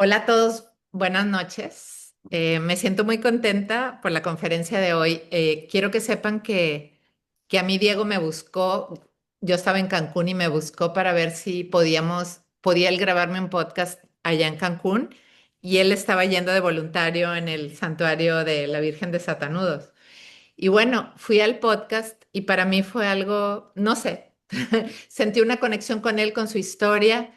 Hola a todos, buenas noches. Me siento muy contenta por la conferencia de hoy. Quiero que sepan que a mí Diego me buscó, yo estaba en Cancún y me buscó para ver si podía él grabarme un podcast allá en Cancún y él estaba yendo de voluntario en el santuario de la Virgen de Satanudos. Y bueno, fui al podcast y para mí fue algo, no sé, sentí una conexión con él, con su historia.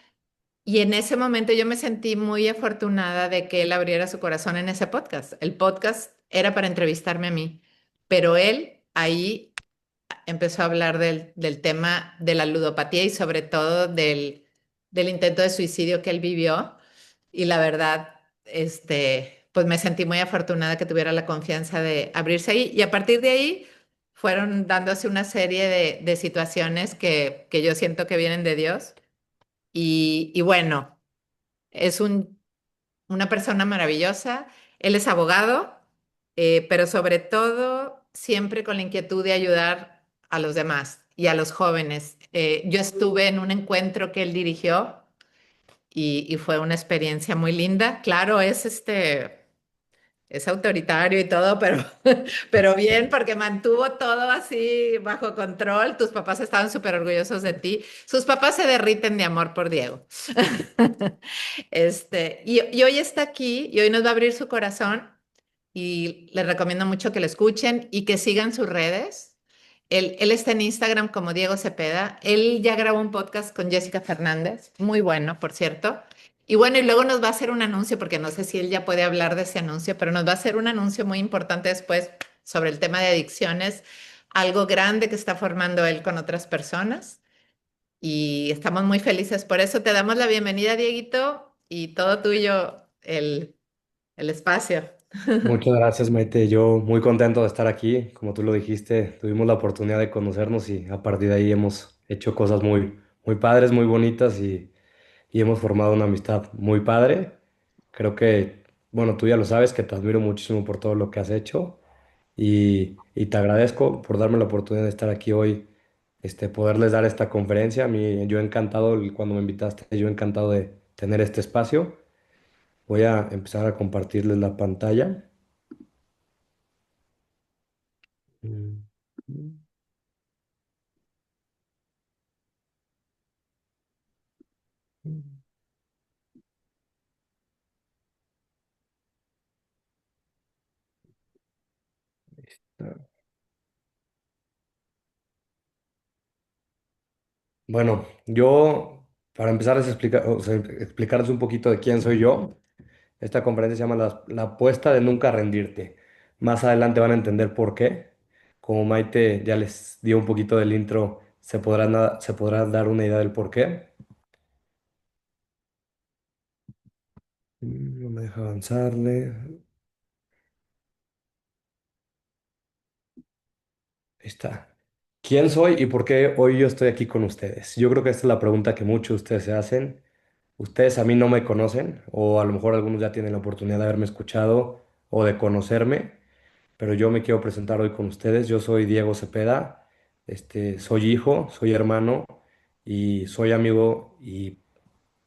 Y en ese momento yo me sentí muy afortunada de que él abriera su corazón en ese podcast. El podcast era para entrevistarme a mí, pero él ahí empezó a hablar del tema de la ludopatía y sobre todo del intento de suicidio que él vivió. Y la verdad, pues me sentí muy afortunada que tuviera la confianza de abrirse ahí. Y a partir de ahí fueron dándose una serie de situaciones que yo siento que vienen de Dios. Y bueno. Es una persona maravillosa. Él es abogado, pero sobre todo siempre con la inquietud de ayudar a los demás y a los jóvenes. Yo estuve en un encuentro que él dirigió y fue una experiencia muy linda. Claro, es autoritario y todo, pero, pero bien, porque mantuvo todo así bajo control. Tus papás estaban súper orgullosos de ti. Sus papás se derriten de amor por Diego. Y hoy está aquí y hoy nos va a abrir su corazón y les recomiendo mucho que lo escuchen y que sigan sus redes. Él está en Instagram como Diego Cepeda. Él ya grabó un podcast con Jessica Fernández, muy bueno, por cierto. Y bueno, y luego nos va a hacer un anuncio, porque no sé si él ya puede hablar de ese anuncio, pero nos va a hacer un anuncio muy importante después sobre el tema de adicciones, algo grande que está formando él con otras personas. Y estamos muy felices por eso. Te damos la bienvenida, Dieguito, y todo tuyo el espacio. Muchas gracias, Maite. Yo muy contento de estar aquí. Como tú lo dijiste, tuvimos la oportunidad de conocernos y a partir de ahí hemos hecho cosas muy padres, muy bonitas y hemos formado una amistad muy padre. Creo que, bueno, tú ya lo sabes, que te admiro muchísimo por todo lo que has hecho y te agradezco por darme la oportunidad de estar aquí hoy, poderles dar esta conferencia. A mí, yo encantado, cuando me invitaste, yo encantado de tener este espacio. Voy a empezar a compartirles la pantalla. Mm, mm, mm. Bueno, yo, para empezar a explicar, o sea, explicarles un poquito de quién soy yo, esta conferencia se llama la apuesta de nunca rendirte. Más adelante van a entender por qué. Como Maite ya les dio un poquito del intro, se podrán dar una idea del por qué. No me deja avanzarle. Ahí está. ¿Quién soy y por qué hoy yo estoy aquí con ustedes? Yo creo que esta es la pregunta que muchos de ustedes se hacen. Ustedes a mí no me conocen, o a lo mejor algunos ya tienen la oportunidad de haberme escuchado o de conocerme, pero yo me quiero presentar hoy con ustedes. Yo soy Diego Cepeda, soy hijo, soy hermano y soy amigo. ¿Y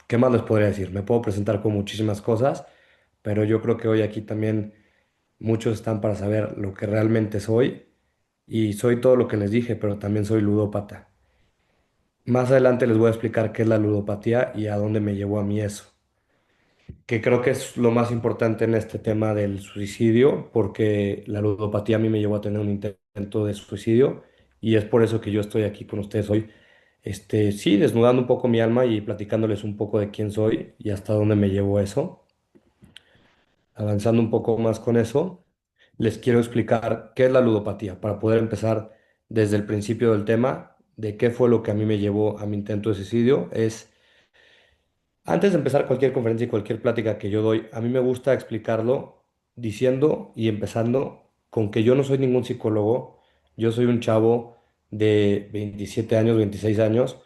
qué más les podría decir? Me puedo presentar con muchísimas cosas, pero yo creo que hoy aquí también muchos están para saber lo que realmente soy y soy todo lo que les dije, pero también soy ludópata. Más adelante les voy a explicar qué es la ludopatía y a dónde me llevó a mí eso, que creo que es lo más importante en este tema del suicidio, porque la ludopatía a mí me llevó a tener un intento de suicidio y es por eso que yo estoy aquí con ustedes hoy. Sí, desnudando un poco mi alma y platicándoles un poco de quién soy y hasta dónde me llevó eso. Avanzando un poco más con eso, les quiero explicar qué es la ludopatía para poder empezar desde el principio del tema de qué fue lo que a mí me llevó a mi intento de suicidio. Antes de empezar cualquier conferencia y cualquier plática que yo doy, a mí me gusta explicarlo diciendo y empezando con que yo no soy ningún psicólogo, yo soy un chavo de 27 años, 26 años,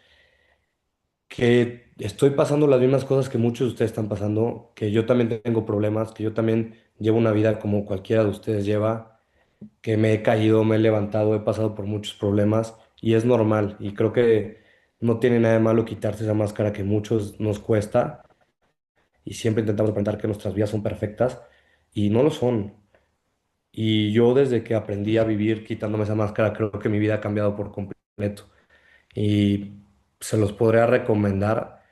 que estoy pasando las mismas cosas que muchos de ustedes están pasando, que yo también tengo problemas, que yo también llevo una vida como cualquiera de ustedes lleva, que me he caído, me he levantado, he pasado por muchos problemas y es normal y creo que no tiene nada de malo quitarse esa máscara que muchos nos cuesta y siempre intentamos aparentar que nuestras vidas son perfectas y no lo son. Y yo desde que aprendí a vivir quitándome esa máscara, creo que mi vida ha cambiado por completo. Y se los podría recomendar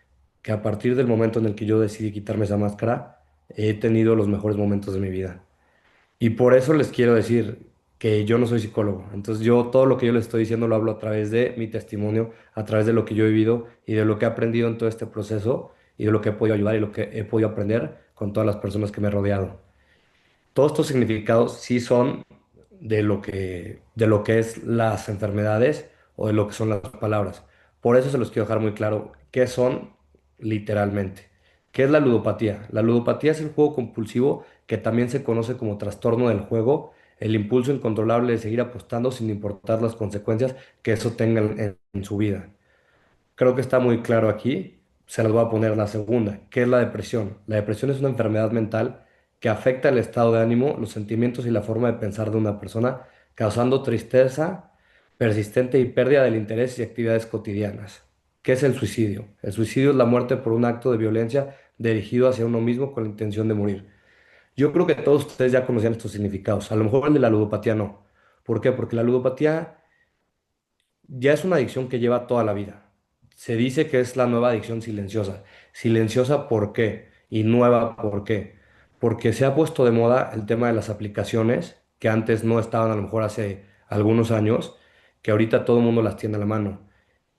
que a partir del momento en el que yo decidí quitarme esa máscara, he tenido los mejores momentos de mi vida. Y por eso les quiero decir que yo no soy psicólogo. Entonces yo todo lo que yo les estoy diciendo lo hablo a través de mi testimonio, a través de lo que yo he vivido y de lo que he aprendido en todo este proceso y de lo que he podido ayudar y lo que he podido aprender con todas las personas que me he rodeado. Todos estos significados sí son de lo que es las enfermedades o de lo que son las palabras. Por eso se los quiero dejar muy claro qué son literalmente. ¿Qué es la ludopatía? La ludopatía es el juego compulsivo que también se conoce como trastorno del juego, el impulso incontrolable de seguir apostando sin importar las consecuencias que eso tenga en su vida. Creo que está muy claro aquí. Se las voy a poner la segunda, que es la depresión. La depresión es una enfermedad mental que afecta el estado de ánimo, los sentimientos y la forma de pensar de una persona, causando tristeza persistente y pérdida del interés y actividades cotidianas. ¿Qué es el suicidio? El suicidio es la muerte por un acto de violencia dirigido hacia uno mismo con la intención de morir. Yo creo que todos ustedes ya conocían estos significados. A lo mejor el de la ludopatía no. ¿Por qué? Porque la ludopatía ya es una adicción que lleva toda la vida. Se dice que es la nueva adicción silenciosa. Silenciosa, ¿por qué? Y nueva, ¿por qué? Porque se ha puesto de moda el tema de las aplicaciones, que antes no estaban a lo mejor hace algunos años, que ahorita todo el mundo las tiene a la mano.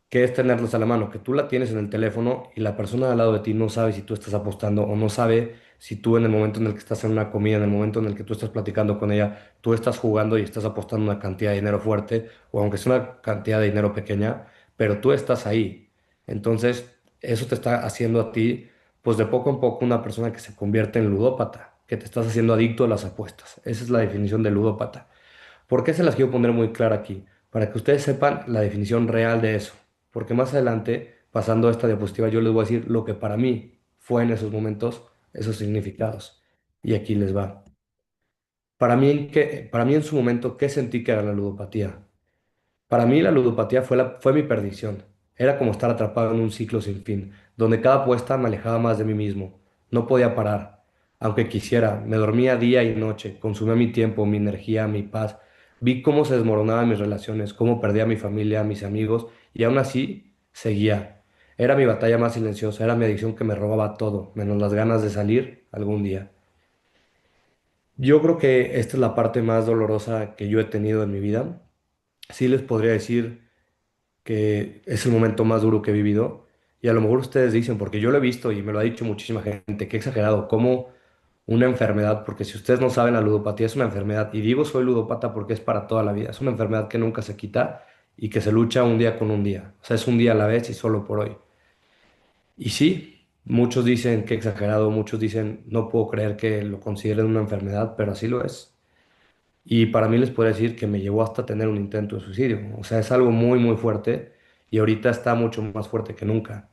¿Qué es tenerlas a la mano? Que tú la tienes en el teléfono y la persona al lado de ti no sabe si tú estás apostando o no sabe si tú en el momento en el que estás en una comida, en el momento en el que tú estás platicando con ella, tú estás jugando y estás apostando una cantidad de dinero fuerte o aunque sea una cantidad de dinero pequeña, pero tú estás ahí. Entonces, eso te está haciendo a ti, pues de poco en poco, una persona que se convierte en ludópata, que te estás haciendo adicto a las apuestas. Esa es la definición de ludópata. ¿Por qué se las quiero poner muy clara aquí? Para que ustedes sepan la definición real de eso. Porque más adelante, pasando a esta diapositiva, yo les voy a decir lo que para mí fue en esos momentos, esos significados. Y aquí les va. Para mí en su momento, ¿qué sentí que era la ludopatía? Para mí la ludopatía fue mi perdición. Era como estar atrapado en un ciclo sin fin, donde cada apuesta me alejaba más de mí mismo. No podía parar. Aunque quisiera, me dormía día y noche, consumía mi tiempo, mi energía, mi paz. Vi cómo se desmoronaban mis relaciones, cómo perdía a mi familia, a mis amigos, y aún así seguía. Era mi batalla más silenciosa, era mi adicción que me robaba todo, menos las ganas de salir algún día. Yo creo que esta es la parte más dolorosa que yo he tenido en mi vida. Sí les podría decir que es el momento más duro que he vivido. Y a lo mejor ustedes dicen, porque yo lo he visto y me lo ha dicho muchísima gente, que exagerado, como una enfermedad, porque si ustedes no saben, la ludopatía es una enfermedad. Y digo soy ludópata porque es para toda la vida. Es una enfermedad que nunca se quita y que se lucha un día con un día. O sea, es un día a la vez y solo por hoy. Y sí, muchos dicen que exagerado, muchos dicen, no puedo creer que lo consideren una enfermedad, pero así lo es. Y para mí les puedo decir que me llevó hasta tener un intento de suicidio. O sea, es algo muy, muy fuerte y ahorita está mucho más fuerte que nunca.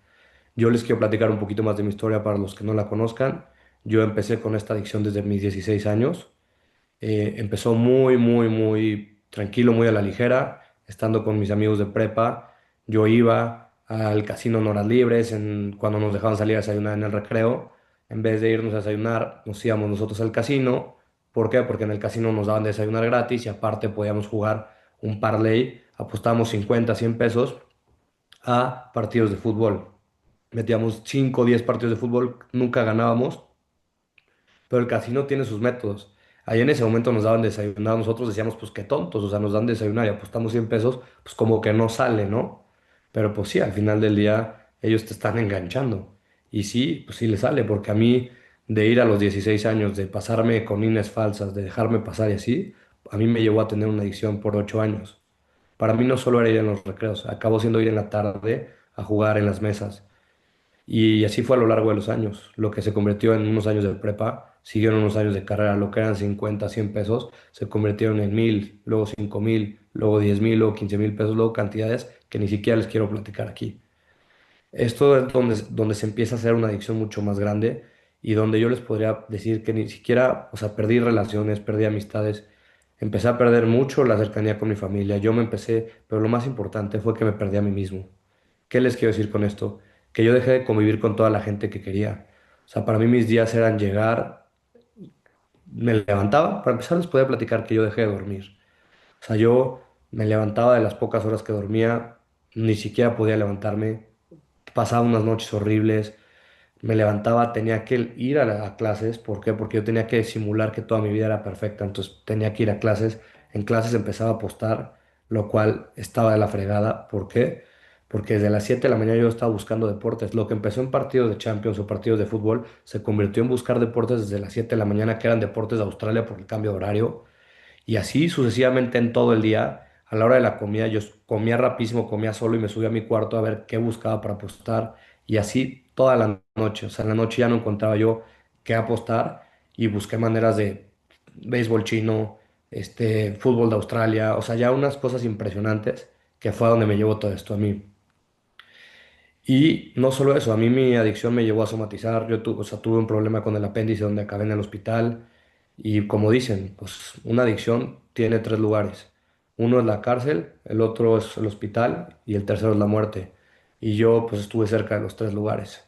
Yo les quiero platicar un poquito más de mi historia para los que no la conozcan. Yo empecé con esta adicción desde mis 16 años. Empezó muy, muy, muy tranquilo, muy a la ligera, estando con mis amigos de prepa. Yo iba al casino en horas libres, cuando nos dejaban salir a desayunar en el recreo. En vez de irnos a desayunar, nos íbamos nosotros al casino. ¿Por qué? Porque en el casino nos daban de desayunar gratis y aparte podíamos jugar un parlay. Apostábamos 50, 100 pesos a partidos de fútbol. Metíamos 5 o 10 partidos de fútbol, nunca ganábamos, pero el casino tiene sus métodos. Ahí en ese momento nos daban desayunar, nosotros decíamos, pues qué tontos, o sea, nos dan desayunar y apostamos 100 pesos, pues como que no sale, ¿no? Pero pues sí, al final del día ellos te están enganchando. Y sí, pues sí le sale, porque a mí de ir a los 16 años, de pasarme con INES falsas, de dejarme pasar y así, a mí me llevó a tener una adicción por 8 años. Para mí no solo era ir en los recreos, acabó siendo ir en la tarde a jugar en las mesas. Y así fue a lo largo de los años. Lo que se convirtió en unos años de prepa, siguieron unos años de carrera. Lo que eran 50, 100 pesos, se convirtieron en 1000, luego 5000, luego 10,000, luego 15,000 pesos, luego cantidades que ni siquiera les quiero platicar aquí. Esto es donde se empieza a hacer una adicción mucho más grande y donde yo les podría decir que ni siquiera, o sea, perdí relaciones, perdí amistades, empecé a perder mucho la cercanía con mi familia. Yo me empecé, pero lo más importante fue que me perdí a mí mismo. ¿Qué les quiero decir con esto? Que yo dejé de convivir con toda la gente que quería. O sea, para mí mis días eran llegar, me levantaba, para empezar les podía platicar que yo dejé de dormir. O sea, yo me levantaba de las pocas horas que dormía, ni siquiera podía levantarme, pasaba unas noches horribles, me levantaba, tenía que ir a clases. ¿Por qué? Porque yo tenía que simular que toda mi vida era perfecta, entonces tenía que ir a clases. En clases empezaba a apostar, lo cual estaba de la fregada. ¿Por qué? Porque desde las 7 de la mañana yo estaba buscando deportes. Lo que empezó en partidos de Champions o partidos de fútbol se convirtió en buscar deportes desde las 7 de la mañana, que eran deportes de Australia por el cambio de horario. Y así sucesivamente en todo el día. A la hora de la comida, yo comía rapidísimo, comía solo y me subía a mi cuarto a ver qué buscaba para apostar. Y así toda la noche. O sea, en la noche ya no encontraba yo qué apostar y busqué maneras de béisbol chino, fútbol de Australia. O sea, ya unas cosas impresionantes que fue a donde me llevó todo esto a mí. Y no solo eso, a mí mi adicción me llevó a somatizar. O sea, tuve un problema con el apéndice donde acabé en el hospital. Y como dicen, pues una adicción tiene tres lugares. Uno es la cárcel, el otro es el hospital y el tercero es la muerte. Y yo pues estuve cerca de los tres lugares.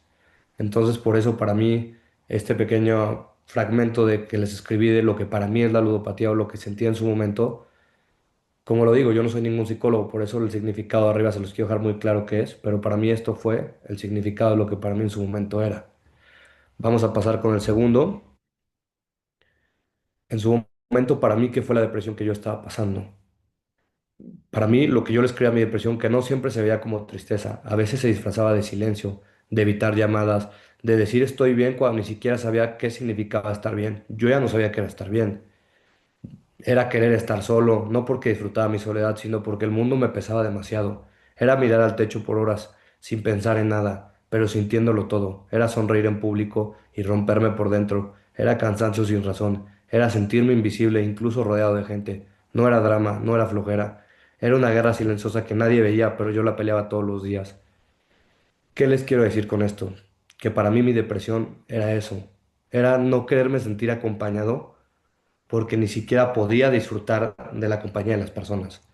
Entonces por eso para mí este pequeño fragmento de que les escribí de lo que para mí es la ludopatía o lo que sentía en su momento, como lo digo, yo no soy ningún psicólogo, por eso el significado de arriba se los quiero dejar muy claro qué es, pero para mí esto fue el significado de lo que para mí en su momento era. Vamos a pasar con el segundo. En su momento, para mí, ¿qué fue la depresión que yo estaba pasando? Para mí, lo que yo le escribía a mi depresión, que no siempre se veía como tristeza, a veces se disfrazaba de silencio, de evitar llamadas, de decir estoy bien cuando ni siquiera sabía qué significaba estar bien. Yo ya no sabía qué era estar bien. Era querer estar solo, no porque disfrutaba mi soledad, sino porque el mundo me pesaba demasiado. Era mirar al techo por horas, sin pensar en nada, pero sintiéndolo todo. Era sonreír en público y romperme por dentro. Era cansancio sin razón. Era sentirme invisible, incluso rodeado de gente. No era drama, no era flojera. Era una guerra silenciosa que nadie veía, pero yo la peleaba todos los días. ¿Qué les quiero decir con esto? Que para mí mi depresión era eso. Era no quererme sentir acompañado porque ni siquiera podía disfrutar de la compañía de las personas.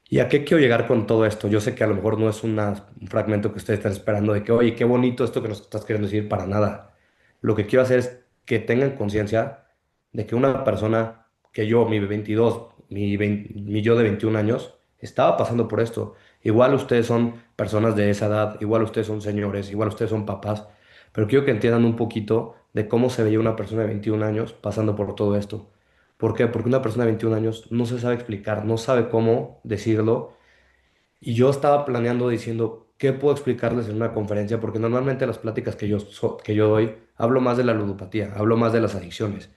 ¿Y a qué quiero llegar con todo esto? Yo sé que a lo mejor no es un fragmento que ustedes están esperando de que, oye, qué bonito esto que nos estás queriendo decir, para nada. Lo que quiero hacer es que tengan conciencia de que una persona que yo, mi 22, mi yo de 21 años, estaba pasando por esto. Igual ustedes son personas de esa edad, igual ustedes son señores, igual ustedes son papás, pero quiero que entiendan un poquito de cómo se veía una persona de 21 años pasando por todo esto. ¿Por qué? Porque una persona de 21 años no se sabe explicar, no sabe cómo decirlo. Y yo estaba planeando diciendo, ¿qué puedo explicarles en una conferencia? Porque normalmente las pláticas que yo doy, hablo más de la ludopatía, hablo más de las adicciones.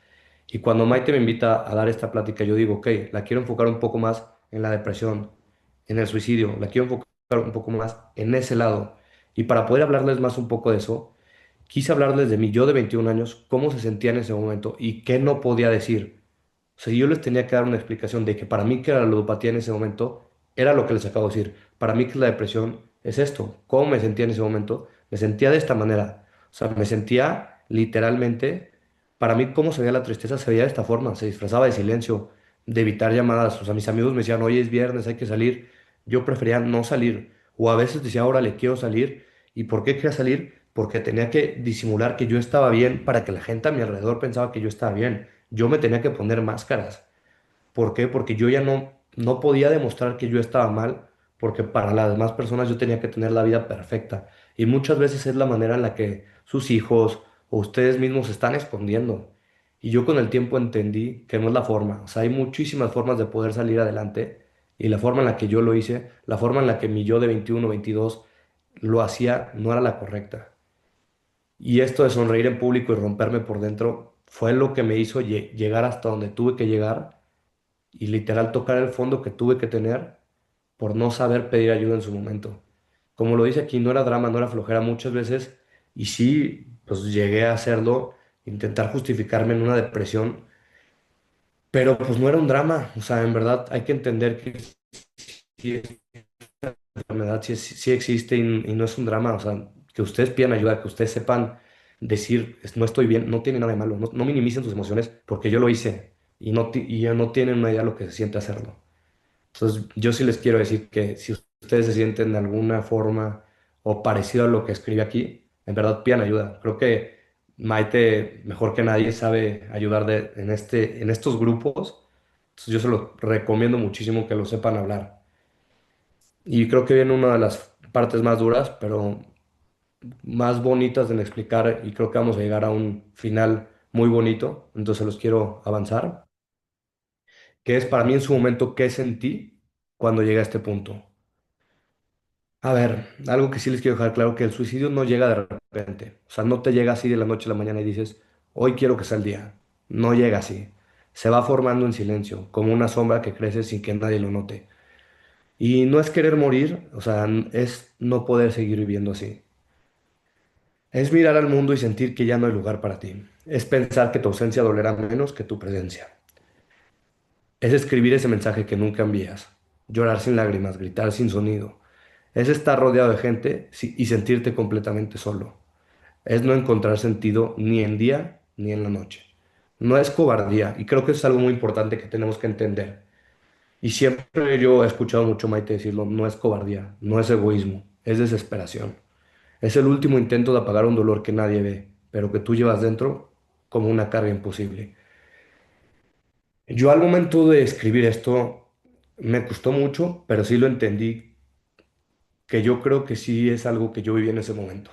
Y cuando Maite me invita a dar esta plática, yo digo, ok, la quiero enfocar un poco más en la depresión, en el suicidio, la quiero enfocar un poco más en ese lado. Y para poder hablarles más un poco de eso, quise hablarles de mi yo de 21 años, cómo se sentía en ese momento y qué no podía decir. O sea, yo les tenía que dar una explicación de que para mí que era la ludopatía en ese momento era lo que les acabo de decir. Para mí que la depresión es esto. ¿Cómo me sentía en ese momento? Me sentía de esta manera. O sea, me sentía literalmente, para mí cómo se veía la tristeza se veía de esta forma. Se disfrazaba de silencio, de evitar llamadas. O sea, mis amigos me decían, hoy es viernes, hay que salir. Yo prefería no salir. O a veces decía, ahora le quiero salir. ¿Y por qué quería salir? Porque tenía que disimular que yo estaba bien para que la gente a mi alrededor pensaba que yo estaba bien. Yo me tenía que poner máscaras. ¿Por qué? Porque yo ya no podía demostrar que yo estaba mal, porque para las demás personas yo tenía que tener la vida perfecta. Y muchas veces es la manera en la que sus hijos o ustedes mismos se están escondiendo. Y yo con el tiempo entendí que no es la forma. O sea, hay muchísimas formas de poder salir adelante. Y la forma en la que yo lo hice, la forma en la que mi yo de 21 22 lo hacía, no era la correcta. Y esto de sonreír en público y romperme por dentro fue lo que me hizo llegar hasta donde tuve que llegar y literal tocar el fondo que tuve que tener por no saber pedir ayuda en su momento. Como lo dice aquí, no era drama, no era flojera muchas veces y sí, pues llegué a hacerlo, intentar justificarme en una depresión, pero pues no era un drama, o sea, en verdad hay que entender que sí, esta enfermedad sí existe y no es un drama, o sea, que ustedes pidan ayuda, que ustedes sepan decir, no estoy bien, no tiene nada de malo, no minimicen sus emociones porque yo lo hice y ya no tienen una idea de lo que se siente hacerlo. Entonces, yo sí les quiero decir que si ustedes se sienten de alguna forma o parecido a lo que escribe aquí, en verdad pidan ayuda. Creo que Maite, mejor que nadie, sabe ayudar en estos grupos. Entonces yo se los recomiendo muchísimo que lo sepan hablar. Y creo que viene una de las partes más duras, pero más bonitas de explicar y creo que vamos a llegar a un final muy bonito. Entonces los quiero avanzar, que es para mí en su momento qué sentí cuando llegué a este punto. A ver, algo que sí les quiero dejar claro, que el suicidio no llega de repente. O sea, no te llega así de la noche a la mañana y dices, hoy quiero que sea el día. No llega así. Se va formando en silencio, como una sombra que crece sin que nadie lo note. Y no es querer morir, o sea, es no poder seguir viviendo así. Es mirar al mundo y sentir que ya no hay lugar para ti. Es pensar que tu ausencia dolerá menos que tu presencia. Es escribir ese mensaje que nunca envías. Llorar sin lágrimas, gritar sin sonido. Es estar rodeado de gente y sentirte completamente solo. Es no encontrar sentido ni en día ni en la noche. No es cobardía, y creo que es algo muy importante que tenemos que entender. Y siempre yo he escuchado mucho a Maite decirlo, no es cobardía, no es egoísmo, es desesperación. Es el último intento de apagar un dolor que nadie ve, pero que tú llevas dentro como una carga imposible. Yo al momento de escribir esto me costó mucho, pero sí lo entendí, que yo creo que sí es algo que yo viví en ese momento.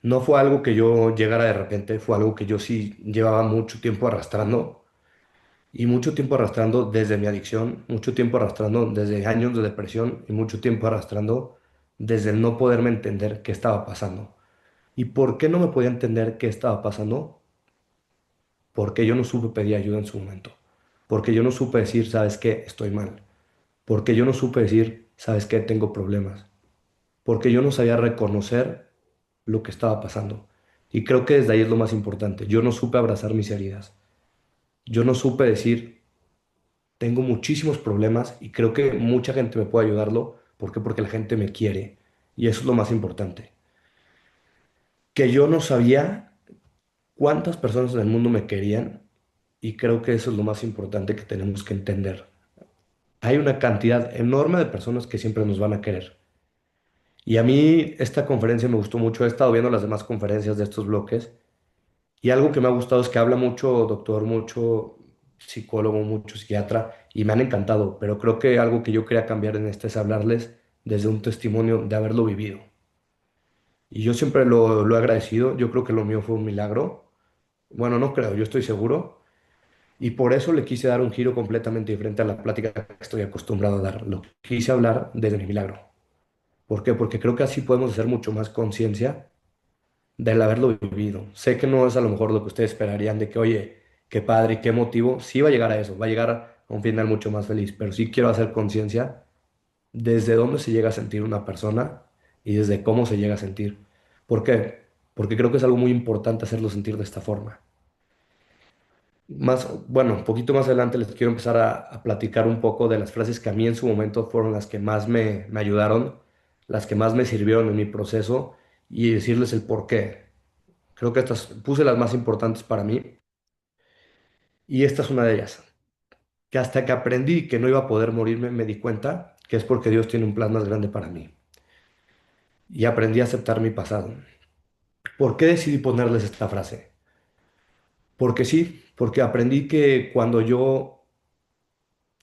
No fue algo que yo llegara de repente, fue algo que yo sí llevaba mucho tiempo arrastrando y mucho tiempo arrastrando desde mi adicción, mucho tiempo arrastrando desde años de depresión y mucho tiempo arrastrando desde el no poderme entender qué estaba pasando. ¿Y por qué no me podía entender qué estaba pasando? Porque yo no supe pedir ayuda en su momento. Porque yo no supe decir, ¿sabes qué? Estoy mal. Porque yo no supe decir, ¿sabes qué? Tengo problemas. Porque yo no sabía reconocer lo que estaba pasando. Y creo que desde ahí es lo más importante. Yo no supe abrazar mis heridas. Yo no supe decir, tengo muchísimos problemas y creo que mucha gente me puede ayudarlo. ¿Por qué? Porque la gente me quiere. Y eso es lo más importante. Que yo no sabía cuántas personas en el mundo me querían y creo que eso es lo más importante que tenemos que entender. Hay una cantidad enorme de personas que siempre nos van a querer. Y a mí esta conferencia me gustó mucho. He estado viendo las demás conferencias de estos bloques y algo que me ha gustado es que habla mucho doctor, mucho psicólogo, mucho psiquiatra y me han encantado. Pero creo que algo que yo quería cambiar en este es hablarles desde un testimonio de haberlo vivido. Y yo siempre lo he agradecido. Yo creo que lo mío fue un milagro. Bueno, no creo, yo estoy seguro. Y por eso le quise dar un giro completamente diferente a la plática que estoy acostumbrado a dar. Lo quise hablar desde mi milagro. ¿Por qué? Porque creo que así podemos hacer mucho más conciencia del haberlo vivido. Sé que no es a lo mejor lo que ustedes esperarían de que, oye, qué padre y qué motivo. Sí va a llegar a eso, va a llegar a un final mucho más feliz, pero sí quiero hacer conciencia desde dónde se llega a sentir una persona y desde cómo se llega a sentir. ¿Por qué? Porque creo que es algo muy importante hacerlo sentir de esta forma. Más, bueno, un poquito más adelante les quiero empezar a platicar un poco de las frases que a mí en su momento fueron las que más me ayudaron, las que más me sirvieron en mi proceso y decirles el por qué. Creo que estas puse las más importantes para mí y esta es una de ellas. Que hasta que aprendí que no iba a poder morirme, me di cuenta que es porque Dios tiene un plan más grande para mí y aprendí a aceptar mi pasado. ¿Por qué decidí ponerles esta frase? Porque sí, porque aprendí que cuando yo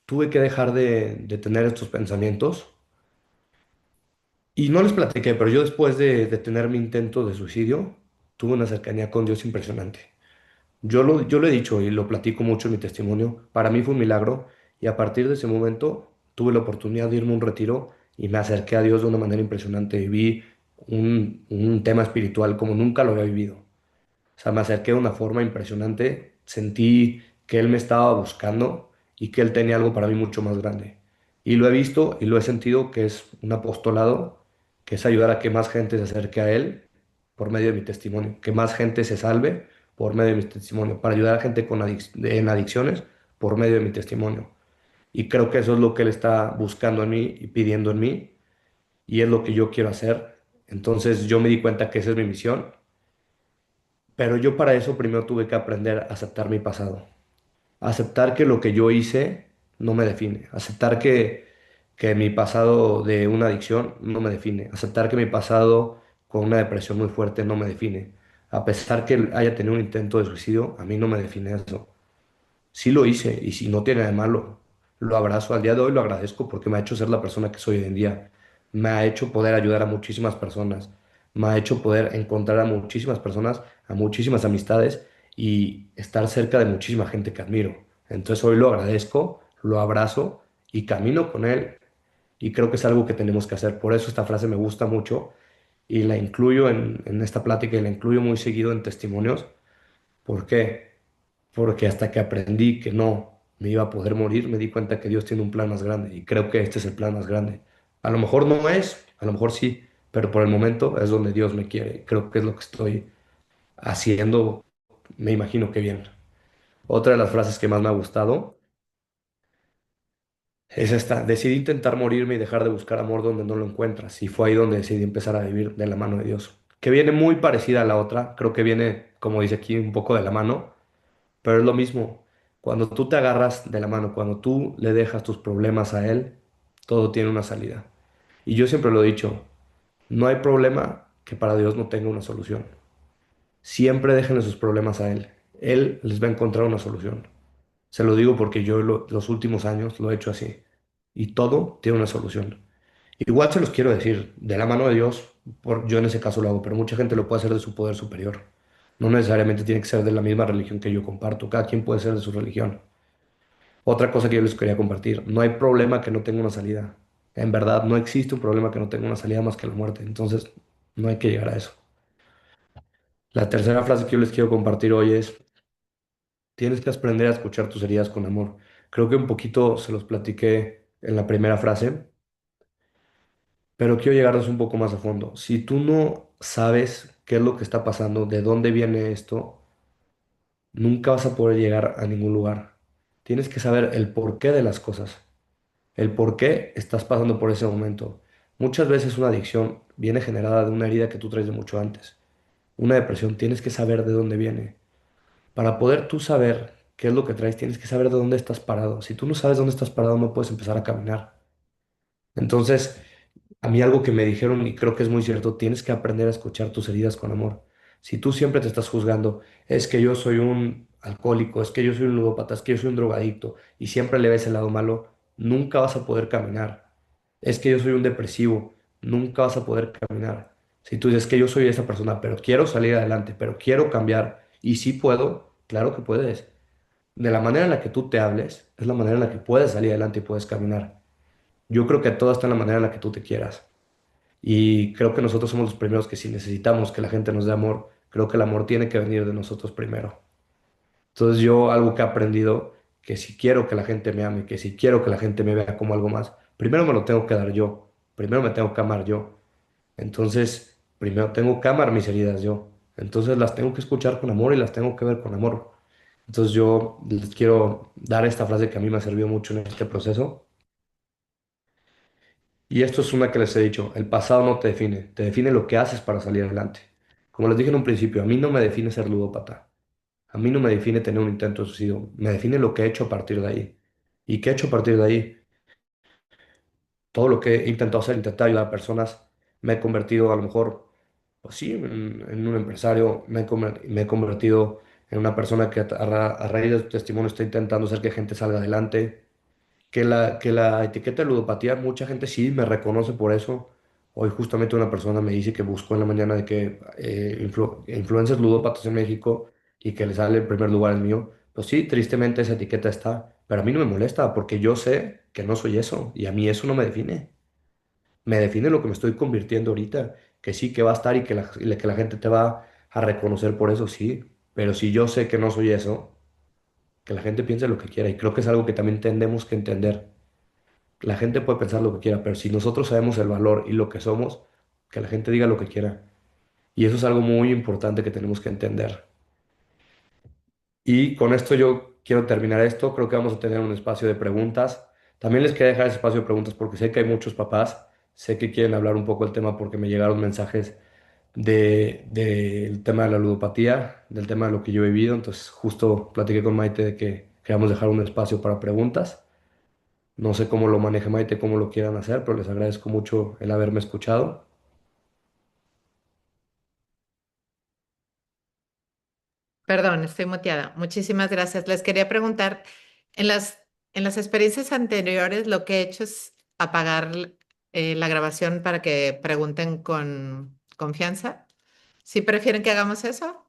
tuve que dejar de tener estos pensamientos, y no les platiqué, pero yo después de tener mi intento de suicidio, tuve una cercanía con Dios impresionante. Yo lo he dicho y lo platico mucho en mi testimonio. Para mí fue un milagro y a partir de ese momento tuve la oportunidad de irme a un retiro y me acerqué a Dios de una manera impresionante. Viví un tema espiritual como nunca lo había vivido. O sea, me acerqué de una forma impresionante, sentí que Él me estaba buscando y que Él tenía algo para mí mucho más grande. Y lo he visto y lo he sentido que es un apostolado, que es ayudar a que más gente se acerque a Él por medio de mi testimonio, que más gente se salve por medio de mi testimonio, para ayudar a gente en adicciones por medio de mi testimonio. Y creo que eso es lo que Él está buscando en mí y pidiendo en mí, y es lo que yo quiero hacer. Entonces yo me di cuenta que esa es mi misión, pero yo para eso primero tuve que aprender a aceptar mi pasado, aceptar que lo que yo hice no me define, aceptar que mi pasado de una adicción no me define, aceptar que mi pasado con una depresión muy fuerte no me define, A pesar que él haya tenido un intento de suicidio, a mí no me define eso. Sí lo hice y si no tiene de malo, lo abrazo. Al día de hoy lo agradezco porque me ha hecho ser la persona que soy hoy en día. Me ha hecho poder ayudar a muchísimas personas. Me ha hecho poder encontrar a muchísimas personas, a muchísimas amistades y estar cerca de muchísima gente que admiro. Entonces hoy lo agradezco, lo abrazo y camino con él. Y creo que es algo que tenemos que hacer. Por eso esta frase me gusta mucho y la incluyo en esta plática y la incluyo muy seguido en testimonios. ¿Por qué? Porque hasta que aprendí que no me iba a poder morir, me di cuenta que Dios tiene un plan más grande y creo que este es el plan más grande. A lo mejor no es, a lo mejor sí, pero por el momento es donde Dios me quiere. Creo que es lo que estoy haciendo, me imagino que bien. Otra de las frases que más me ha gustado es esta: decidí intentar morirme y dejar de buscar amor donde no lo encuentras. Y fue ahí donde decidí empezar a vivir de la mano de Dios. Que viene muy parecida a la otra, creo que viene, como dice aquí, un poco de la mano. Pero es lo mismo, cuando tú te agarras de la mano, cuando tú le dejas tus problemas a Él, todo tiene una salida. Y yo siempre lo he dicho, no hay problema que para Dios no tenga una solución. Siempre déjenle sus problemas a Él. Él les va a encontrar una solución. Se lo digo porque yo los últimos años lo he hecho así. Y todo tiene una solución. Igual se los quiero decir, de la mano de Dios, yo en ese caso lo hago, pero mucha gente lo puede hacer de su poder superior. No necesariamente tiene que ser de la misma religión que yo comparto, cada quien puede ser de su religión. Otra cosa que yo les quería compartir, no hay problema que no tenga una salida. En verdad, no existe un problema que no tenga una salida más que la muerte. Entonces, no hay que llegar a eso. La tercera frase que yo les quiero compartir hoy es, tienes que aprender a escuchar tus heridas con amor. Creo que un poquito se los platiqué en la primera frase, pero quiero llegarles un poco más a fondo. Si tú no sabes qué es lo que está pasando, de dónde viene esto, nunca vas a poder llegar a ningún lugar. Tienes que saber el porqué de las cosas, el por qué estás pasando por ese momento. Muchas veces una adicción viene generada de una herida que tú traes de mucho antes. Una depresión, tienes que saber de dónde viene. Para poder tú saber qué es lo que traes, tienes que saber de dónde estás parado. Si tú no sabes dónde estás parado, no puedes empezar a caminar. Entonces, a mí algo que me dijeron y creo que es muy cierto, tienes que aprender a escuchar tus heridas con amor. Si tú siempre te estás juzgando, es que yo soy un alcohólico, es que yo soy un ludópata, es que yo soy un drogadicto y siempre le ves el lado malo, nunca vas a poder caminar. Es que yo soy un depresivo, nunca vas a poder caminar. Si tú dices que yo soy esa persona, pero quiero salir adelante, pero quiero cambiar y sí puedo, claro que puedes. De la manera en la que tú te hables, es la manera en la que puedes salir adelante y puedes caminar. Yo creo que todo está en la manera en la que tú te quieras. Y creo que nosotros somos los primeros que si necesitamos que la gente nos dé amor, creo que el amor tiene que venir de nosotros primero. Entonces yo algo que he aprendido, que si quiero que la gente me ame, que si quiero que la gente me vea como algo más, primero me lo tengo que dar yo, primero me tengo que amar yo. Entonces, primero tengo que amar mis heridas yo. Entonces las tengo que escuchar con amor y las tengo que ver con amor. Entonces yo les quiero dar esta frase que a mí me ha servido mucho en este proceso. Y esto es una que les he dicho, el pasado no te define lo que haces para salir adelante. Como les dije en un principio, a mí no me define ser ludópata, a mí no me define tener un intento de suicidio, me define lo que he hecho a partir de ahí. ¿Y qué he hecho a partir de ahí? Todo lo que he intentado hacer, intentar ayudar a personas, me he convertido a lo mejor, pues sí, en un empresario, me he convertido en una persona que a raíz de su testimonio está intentando hacer que gente salga adelante, que la etiqueta de ludopatía, mucha gente sí me reconoce por eso. Hoy justamente una persona me dice que buscó en la mañana de que influencers ludópatas en México y que le sale el primer lugar el mío. Pues sí, tristemente esa etiqueta está, pero a mí no me molesta porque yo sé que no soy eso y a mí eso no me define. Me define lo que me estoy convirtiendo ahorita, que sí, que va a estar y que la gente te va a reconocer por eso, sí, pero si yo sé que no soy eso, que la gente piense lo que quiera y creo que es algo que también tenemos que entender. La gente puede pensar lo que quiera, pero si nosotros sabemos el valor y lo que somos, que la gente diga lo que quiera. Y eso es algo muy importante que tenemos que entender. Y con esto yo quiero terminar esto. Creo que vamos a tener un espacio de preguntas. También les quería dejar ese espacio de preguntas porque sé que hay muchos papás, sé que quieren hablar un poco del tema porque me llegaron mensajes del tema de la ludopatía, del tema de lo que yo he vivido. Entonces justo platiqué con Maite de que queríamos dejar un espacio para preguntas. No sé cómo lo maneje Maite, cómo lo quieran hacer, pero les agradezco mucho el haberme escuchado. Perdón, estoy muteada. Muchísimas gracias. Les quería preguntar, en en las experiencias anteriores lo que he hecho es apagar la grabación para que pregunten con confianza. ¿Sí prefieren que hagamos eso?